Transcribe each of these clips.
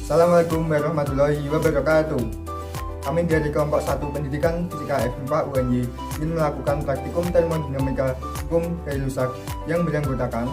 Assalamualaikum warahmatullahi wabarakatuh. Kami dari kelompok 1 Pendidikan Fisika F4 UNY ingin melakukan praktikum termodinamika hukum Gay-Lussac yang beranggotakan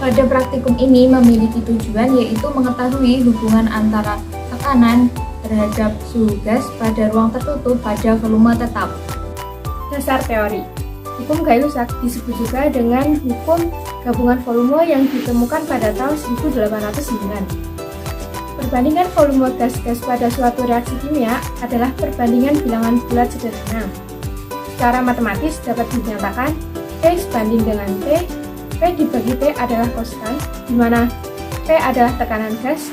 Pada praktikum ini memiliki tujuan yaitu mengetahui hubungan antara tekanan terhadap suhu gas pada ruang tertutup pada volume tetap. Dasar teori. Hukum Gay-Lussac disebut juga dengan hukum gabungan volume yang ditemukan pada tahun 1809. Perbandingan volume gas-gas pada suatu reaksi kimia adalah perbandingan bilangan bulat sederhana. Secara matematis dapat dinyatakan P sebanding dengan T. P dibagi T adalah konstan, di mana P adalah tekanan gas,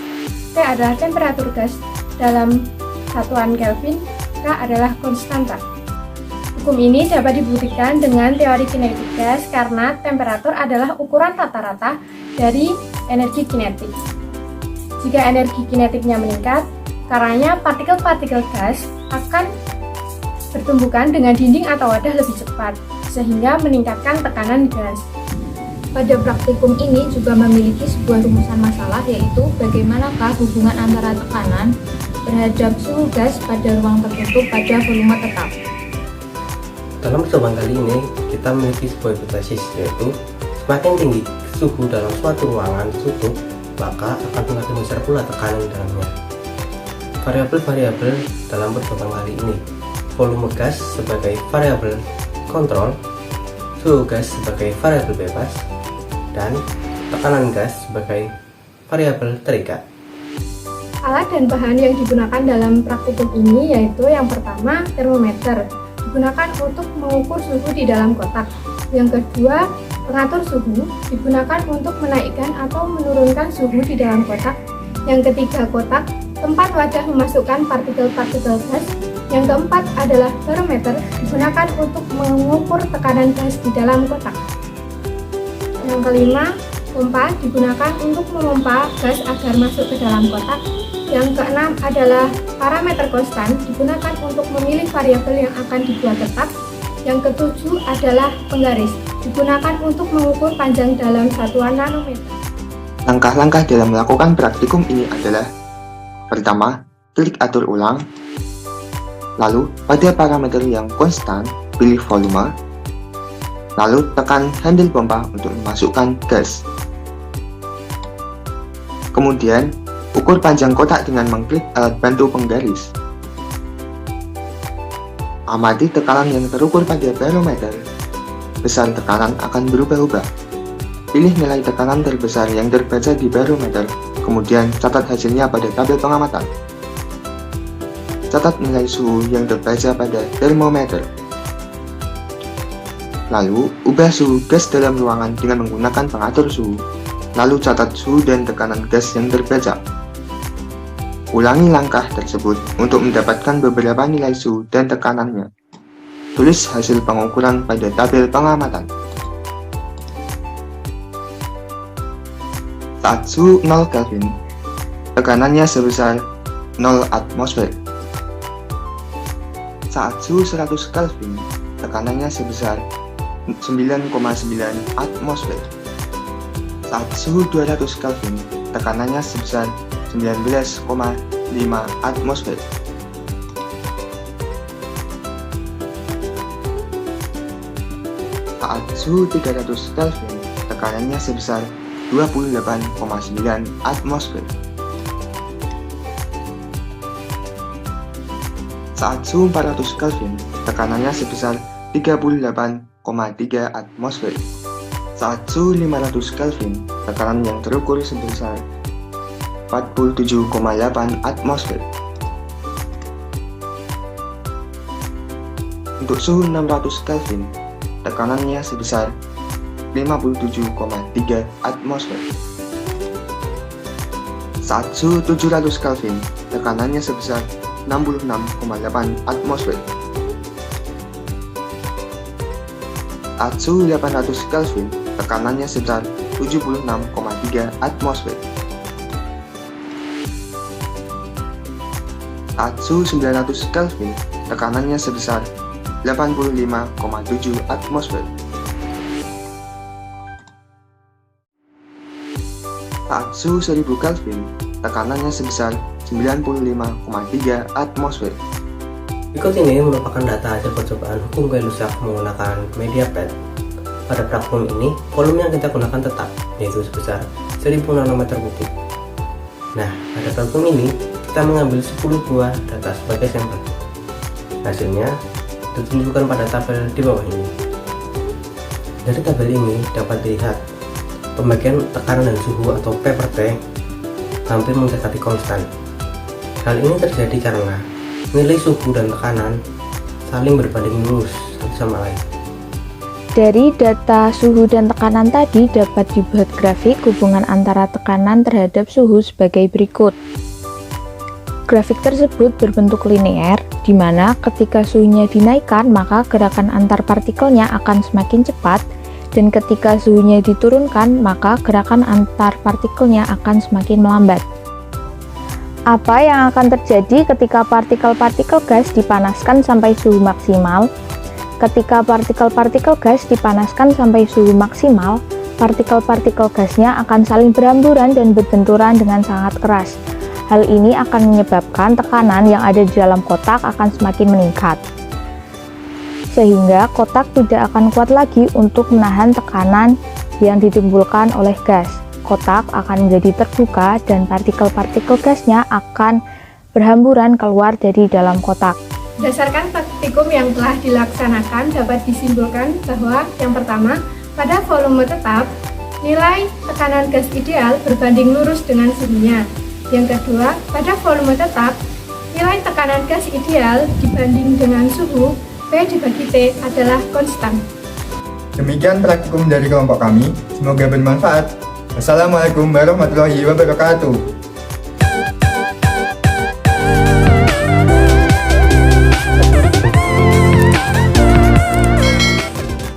T adalah temperatur gas dalam satuan Kelvin, K adalah konstanta. Hukum ini dapat dibuktikan dengan teori kinetik gas karena temperatur adalah ukuran rata-rata dari energi kinetik. Jika energi kinetiknya meningkat, karenanya partikel-partikel gas akan bertumbukan dengan dinding atau wadah lebih cepat, sehingga meningkatkan tekanan gas. Pada praktikum ini juga memiliki sebuah rumusan masalah yaitu bagaimanakah hubungan antara tekanan terhadap suhu gas pada ruang tertutup pada volume tetap. Dalam percobaan kali ini, kita memiliki sebuah hipotesis yaitu semakin tinggi suhu dalam suatu ruangan tertutup, maka akan semakin besar pula tekanan di dalamnya. Variabel-variabel dalam percobaan kali ini, volume gas sebagai variabel kontrol, suhu gas sebagai variabel bebas, dan tekanan gas sebagai variabel terikat. Alat dan bahan yang digunakan dalam praktikum ini yaitu yang pertama termometer, digunakan untuk mengukur suhu di dalam kotak. Yang kedua, pengatur suhu, digunakan untuk menaikkan atau menurunkan suhu di dalam kotak. Yang ketiga, kotak, tempat wadah memasukkan partikel-partikel gas. Yang keempat adalah barometer, digunakan untuk mengukur tekanan gas di dalam kotak. Yang kelima, pompa digunakan untuk memompa gas agar masuk ke dalam kotak. Yang keenam adalah parameter konstan, digunakan untuk memilih variabel yang akan dibuat tetap. Yang ketujuh adalah penggaris, digunakan untuk mengukur panjang dalam satuan nanometer. Langkah-langkah dalam melakukan praktikum ini adalah: pertama, klik atur ulang. Lalu, pada parameter yang konstan, pilih volume. Lalu, tekan handle pompa untuk memasukkan gas. Kemudian, ukur panjang kotak dengan mengklik alat bantu penggaris. Amati tekanan yang terukur pada barometer. Besar tekanan akan berubah-ubah. Pilih nilai tekanan terbesar yang terbaca di barometer, kemudian catat hasilnya pada tabel pengamatan. Catat nilai suhu yang terbaca pada termometer. Lalu, ubah suhu gas dalam ruangan dengan menggunakan pengatur suhu. Lalu catat suhu dan tekanan gas yang terbaca. Ulangi langkah tersebut untuk mendapatkan beberapa nilai suhu dan tekanannya. Tulis hasil pengukuran pada tabel pengamatan. Saat suhu 0 Kelvin, tekanannya sebesar 0 atmosfer. Saat suhu 100 Kelvin, tekanannya sebesar 9,9 atmosfer. Saat suhu 200 Kelvin, tekanannya sebesar 19,5 atmosfer. Saat suhu 300 Kelvin, tekanannya sebesar 28,9 atmosfer. Saat suhu 400 Kelvin, tekanannya sebesar 38,3 atmosfer. Saat suhu 500 Kelvin, tekanan yang terukur sebesar 47,8 atmosfer. Untuk suhu 600 Kelvin, tekanannya sebesar 57,3 atmosfer. Saat suhu 700 Kelvin, tekanannya sebesar 66,8 atmosfer. Saat suhu 800 Kelvin, tekanannya sebesar 76,3 atmosfer. Saat suhu 900 Kelvin, tekanannya sebesar 85,7 atmosfer. Saat suhu 1000 Kelvin, tekanannya sebesar 95,3 atmosfer. Berikut ini merupakan data hasil percobaan hukum gaya lusak menggunakan media PET. Pada praktikum ini, volume yang kita gunakan tetap, yaitu sebesar 1000 nanometer kubik. Nah, pada praktikum ini, kita mengambil 10 buah data sebagai sampel. Hasilnya ditunjukkan pada tabel di bawah ini. Dari tabel ini dapat dilihat pembagian tekanan dan suhu atau P per T hampir mendekati konstan. Hal ini terjadi karena nilai suhu dan tekanan saling berbanding lurus satu sama lain. Dari data suhu dan tekanan tadi dapat dibuat grafik hubungan antara tekanan terhadap suhu sebagai berikut. Grafik tersebut berbentuk linear, di mana ketika suhunya dinaikkan maka gerakan antar partikelnya akan semakin cepat, dan ketika suhunya diturunkan maka gerakan antar partikelnya akan semakin melambat. Apa yang akan terjadi ketika partikel-partikel gas dipanaskan sampai suhu maksimal? Ketika partikel-partikel gas dipanaskan sampai suhu maksimal, partikel-partikel gasnya akan saling berhamburan dan berbenturan dengan sangat keras. Hal ini akan menyebabkan tekanan yang ada di dalam kotak akan semakin meningkat, sehingga kotak tidak akan kuat lagi untuk menahan tekanan yang ditimbulkan oleh gas. Kotak akan menjadi terbuka dan partikel-partikel gasnya akan berhamburan keluar dari dalam kotak. Berdasarkan praktikum yang telah dilaksanakan, dapat disimpulkan bahwa yang pertama, pada volume tetap, nilai tekanan gas ideal berbanding lurus dengan suhunya. Yang kedua, pada volume tetap, nilai tekanan gas ideal dibanding dengan suhu P dibagi T adalah konstan. Demikian praktikum dari kelompok kami, semoga bermanfaat. Wassalamualaikum warahmatullahi wabarakatuh.